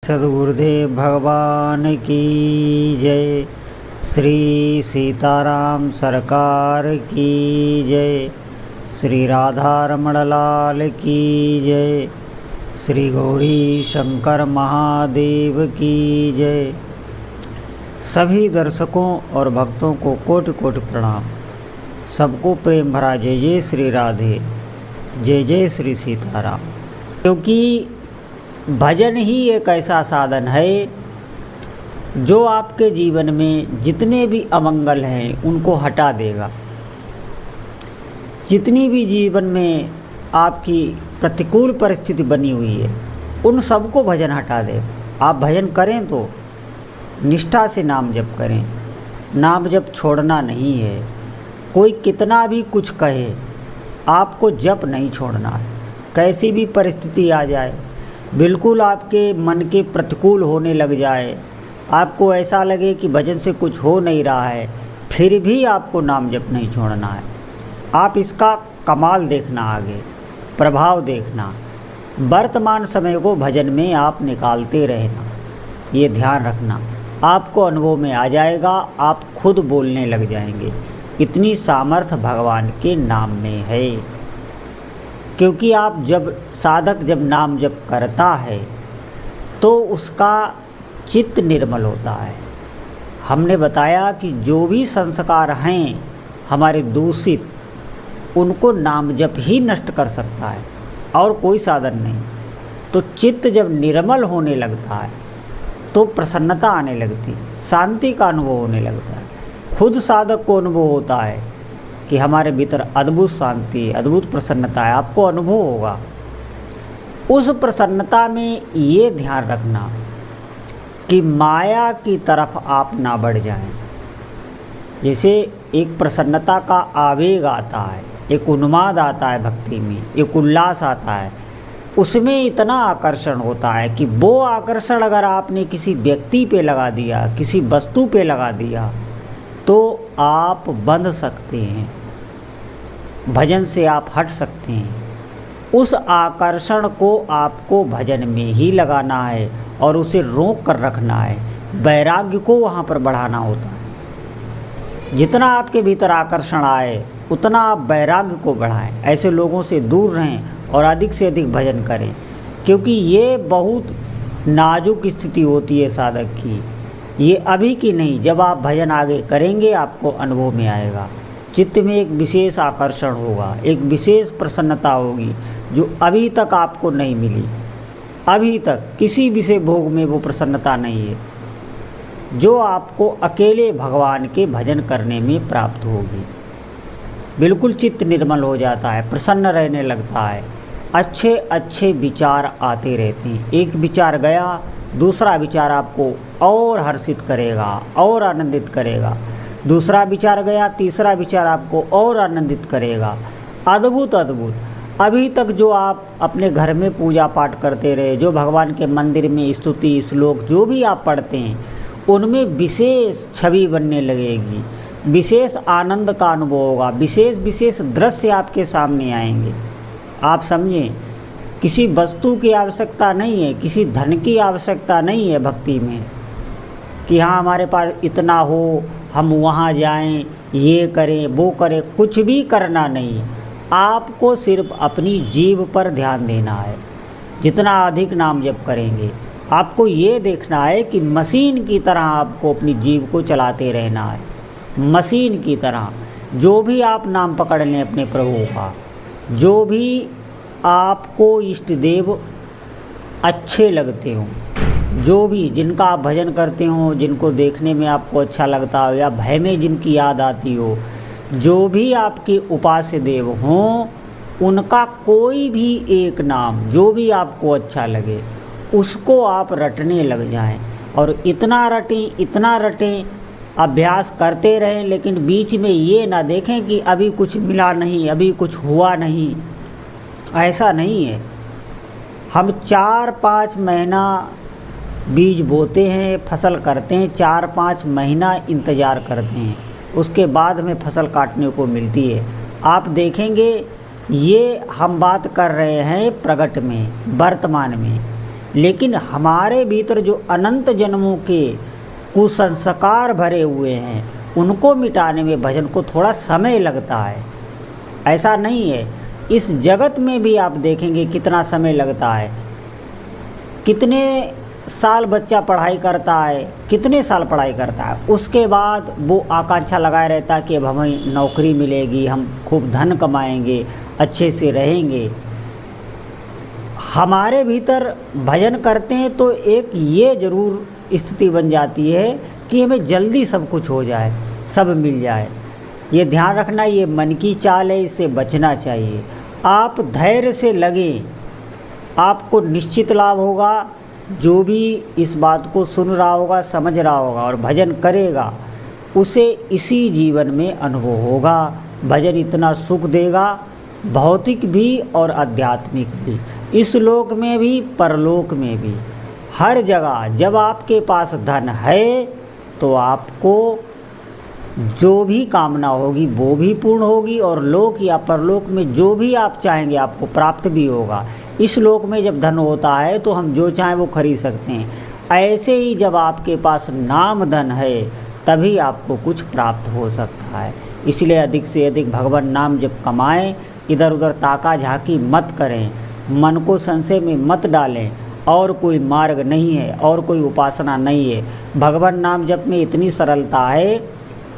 सद्गुरुदेव भगवान की जय। श्री सीताराम सरकार की जय। श्री राधा रमण लाल की जय। श्री गौरी शंकर महादेव की जय। सभी दर्शकों और भक्तों को कोटि कोटि प्रणाम। सबको प्रेम भरा जय जय श्री राधे, जय जय श्री सीताराम। क्योंकि भजन ही एक ऐसा साधन है जो आपके जीवन में जितने भी अमंगल हैं उनको हटा देगा। जितनी भी जीवन में आपकी प्रतिकूल परिस्थिति बनी हुई है उन सबको भजन हटा दे। आप भजन करें तो निष्ठा से नाम जप करें। नाम जप छोड़ना नहीं है। कोई कितना भी कुछ कहे, आपको जप नहीं छोड़ना है। कैसी भी परिस्थिति आ जाए, बिल्कुल आपके मन के प्रतिकूल होने लग जाए, आपको ऐसा लगे कि भजन से कुछ हो नहीं रहा है, फिर भी आपको नाम जप नहीं छोड़ना है। आप इसका कमाल देखना, आगे प्रभाव देखना। वर्तमान समय को भजन में आप निकालते रहना, ये ध्यान रखना। आपको अनुभव में आ जाएगा, आप खुद बोलने लग जाएंगे। इतनी सामर्थ्य भगवान के नाम में है। क्योंकि आप साधक जब नाम जप करता है तो उसका चित्त निर्मल होता है। हमने बताया कि जो भी संस्कार हैं हमारे दूषित, उनको नाम जप ही नष्ट कर सकता है और कोई साधन नहीं। तो चित्त जब निर्मल होने लगता है तो प्रसन्नता आने लगती, शांति का अनुभव होने लगता है। खुद साधक को अनुभव होता है कि हमारे भीतर अद्भुत शांति, अद्भुत प्रसन्नता है। आपको अनुभव होगा। उस प्रसन्नता में ये ध्यान रखना कि माया की तरफ आप ना बढ़ जाएं। जैसे एक प्रसन्नता का आवेग आता है, एक उन्माद आता है भक्ति में, एक उल्लास आता है, उसमें इतना आकर्षण होता है कि वो आकर्षण अगर आपने किसी व्यक्ति पे लगा दिया, किसी वस्तु पे लगा दिया, तो आप बंध सकते हैं, भजन से आप हट सकते हैं। उस आकर्षण को आपको भजन में ही लगाना है और उसे रोक कर रखना है। वैराग्य को वहाँ पर बढ़ाना होता है। जितना आपके भीतर आकर्षण आए उतना आप वैराग्य को बढ़ाएं। ऐसे लोगों से दूर रहें और अधिक से अधिक भजन करें, क्योंकि ये बहुत नाजुक स्थिति होती है साधक की। ये अभी की नहीं, जब आप भजन आगे करेंगे आपको अनुभव में आएगा। चित्त में एक विशेष आकर्षण होगा, एक विशेष प्रसन्नता होगी जो अभी तक आपको नहीं मिली। अभी तक किसी विषय भोग में वो प्रसन्नता नहीं है जो आपको अकेले भगवान के भजन करने में प्राप्त होगी। बिल्कुल चित्त निर्मल हो जाता है, प्रसन्न रहने लगता है, अच्छे अच्छे विचार आते रहते हैं। एक विचार गया, दूसरा विचार आपको और हर्षित करेगा और आनंदित करेगा। दूसरा विचार गया, तीसरा विचार आपको और आनंदित करेगा। अद्भुत अद्भुत। अभी तक जो आप अपने घर में पूजा पाठ करते रहे, जो भगवान के मंदिर में स्तुति श्लोक जो भी आप पढ़ते हैं, उनमें विशेष छवि बनने लगेगी, विशेष आनंद का अनुभव होगा, विशेष विशेष दृश्य आपके सामने आएंगे। आप समझें, किसी वस्तु की आवश्यकता नहीं है, किसी धन की आवश्यकता नहीं है भक्ति में कि हाँ हमारे पास इतना हो, हम वहाँ जाएं, ये करें वो करें। कुछ भी करना नहीं, आपको सिर्फ अपनी जीव पर ध्यान देना है। जितना अधिक नाम जप करेंगे, आपको ये देखना है कि मशीन की तरह आपको अपनी जीव को चलाते रहना है। मशीन की तरह जो भी आप नाम पकड़ लें अपने प्रभु का, जो भी आपको इष्ट देव अच्छे लगते हों, जो भी जिनका आप भजन करते हो, जिनको देखने में आपको अच्छा लगता हो या भय में जिनकी याद आती हो, जो भी आपके उपास्य देव हों, उनका कोई भी एक नाम जो भी आपको अच्छा लगे उसको आप रटने लग जाएं। और इतना रटें, अभ्यास करते रहें। लेकिन बीच में ये ना देखें कि अभी कुछ मिला नहीं, अभी कुछ हुआ नहीं। ऐसा नहीं है। हम 4-5 महीना बीज बोते हैं, फसल करते हैं, 4-5 महीना इंतज़ार करते हैं, उसके बाद हमें फसल काटने को मिलती है। आप देखेंगे, ये हम बात कर रहे हैं प्रगट में, वर्तमान में। लेकिन हमारे भीतर जो अनंत जन्मों के कुसंस्कार भरे हुए हैं उनको मिटाने में भजन को थोड़ा समय लगता है। ऐसा नहीं है, इस जगत में भी आप देखेंगे कितना समय लगता है। कितने साल बच्चा पढ़ाई करता है, कितने साल पढ़ाई करता है, उसके बाद वो आकांक्षा लगाए रहता है कि अब हमें नौकरी मिलेगी, हम खूब धन कमाएंगे, अच्छे से रहेंगे। हमारे भीतर भजन करते हैं तो एक ये ज़रूर स्थिति बन जाती है कि हमें जल्दी सब कुछ हो जाए, सब मिल जाए। ये ध्यान रखना, ये मन की चाल है, इससे बचना चाहिए। आप धैर्य से लगें, आपको निश्चित लाभ होगा। जो भी इस बात को सुन रहा होगा, समझ रहा होगा और भजन करेगा, उसे इसी जीवन में अनुभव होगा। भजन इतना सुख देगा, भौतिक भी और आध्यात्मिक भी, इस लोक में भी परलोक में भी, हर जगह। जब आपके पास धन है तो आपको जो भी कामना होगी वो भी पूर्ण होगी, और लोक या परलोक में जो भी आप चाहेंगे आपको प्राप्त भी होगा। इस लोक में जब धन होता है तो हम जो चाहें वो खरीद सकते हैं। ऐसे ही जब आपके पास नाम धन है तभी आपको कुछ प्राप्त हो सकता है। इसलिए अधिक से अधिक भगवान नाम जब कमाएं, इधर उधर ताका झांकी मत करें, मन को संशय में मत डालें। और कोई मार्ग नहीं है, और कोई उपासना नहीं है। भगवान नाम जप में इतनी सरलता है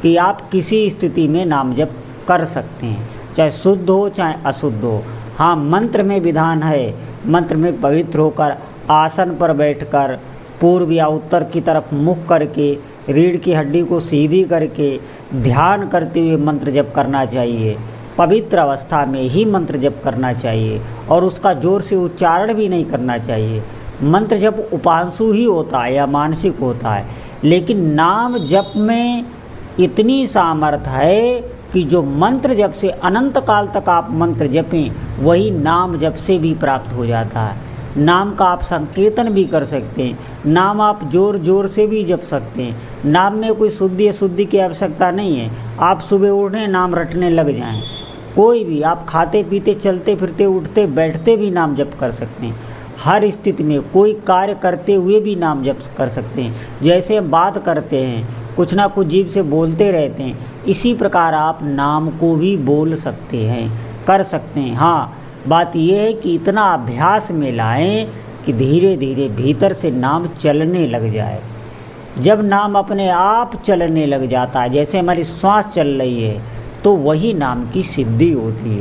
कि आप किसी स्थिति में नाम जप कर सकते हैं, चाहे शुद्ध हो चाहे अशुद्ध हो। हाँ, मंत्र में विधान है। मंत्र में पवित्र होकर आसन पर बैठकर पूर्व या उत्तर की तरफ मुख करके रीढ़ की हड्डी को सीधी करके ध्यान करते हुए मंत्र जप करना चाहिए। पवित्र अवस्था में ही मंत्र जप करना चाहिए और उसका जोर से उच्चारण भी नहीं करना चाहिए। मंत्र जप उपांशु ही होता है या मानसिक होता है, लेकिन नाम जप में इतनी सामर्थ्य है कि जो मंत्र जप से अनंत काल तक आप मंत्र जपें वही नाम जप से भी प्राप्त हो जाता है। नाम का आप संकीर्तन भी कर सकते हैं, नाम आप जोर जोर से भी जप सकते हैं। नाम में कोई शुद्धि अशुद्धि की आवश्यकता नहीं है। आप सुबह उठने नाम रटने लग जाएं, कोई भी, आप खाते पीते चलते फिरते उठते बैठते भी नाम जप कर सकते हैं। हर स्थिति में कोई कार्य करते हुए भी नाम जप कर सकते हैं। जैसे हम बात करते हैं, कुछ ना कुछ जीभ से बोलते रहते हैं, इसी प्रकार आप नाम को भी बोल सकते हैं, कर सकते हैं। हाँ, बात यह है कि इतना अभ्यास में लाएं कि धीरे धीरे भीतर से नाम चलने लग जाए। जब नाम अपने आप चलने लग जाता है, जैसे हमारी श्वास चल रही है, तो वही नाम की सिद्धि होती है।